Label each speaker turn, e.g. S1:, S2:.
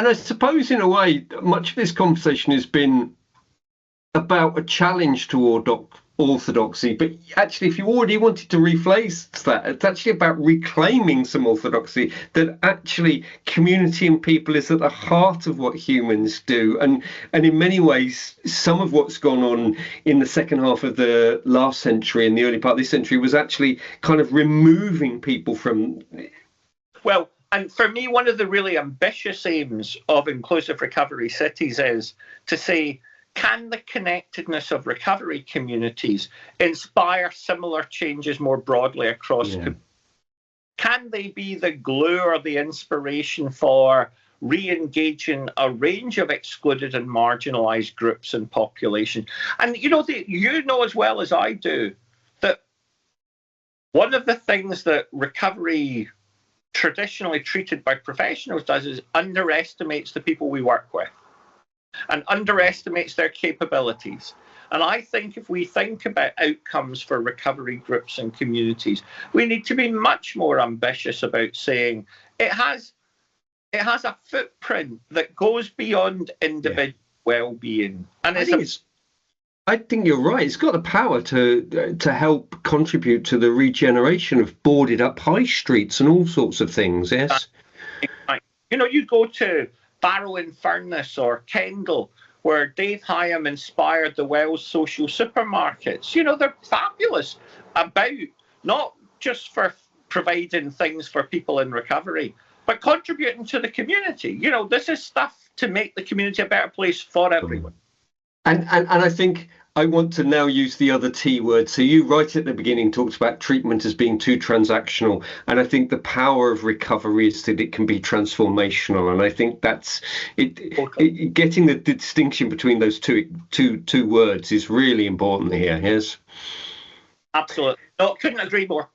S1: I suppose in a way, much of this conversation has been about a challenge to orthodoxy, but actually, if you already wanted to rephrase that, it's actually about reclaiming some orthodoxy, that actually community and people is at the heart of what humans do. And in many ways, some of what's gone on in the second half of the last century and the early part of this century was actually kind of removing people from...
S2: Well, and for me, one of the really ambitious aims of inclusive recovery cities is to say, can the connectedness of recovery communities inspire similar changes more broadly across? Can they be the glue or the inspiration for re-engaging a range of excluded and marginalised groups and population? And you know as well as I do that one of the things that recovery traditionally treated by professionals does is underestimates the people we work with and underestimates their capabilities. And I think if we think about outcomes for recovery groups and communities, we need to be much more ambitious about saying it has a footprint that goes beyond individual well-being. And
S1: I think you're right. It's got the power to help contribute to the regeneration of boarded up high streets and all sorts of things. Yes.
S2: You go to Barrow-in-Furness or Kendal, where Dave Hyam inspired the Wells social supermarkets. They're fabulous about not just for providing things for people in recovery, but contributing to the community. This is stuff to make the community a better place for everyone.
S1: And I think I want to now use the other T word. So you right at the beginning talked about treatment as being too transactional. And I think the power of recovery is that it can be transformational. And I think that's it getting the distinction between those two words is really important here. Yes.
S2: Absolutely. No, couldn't agree more.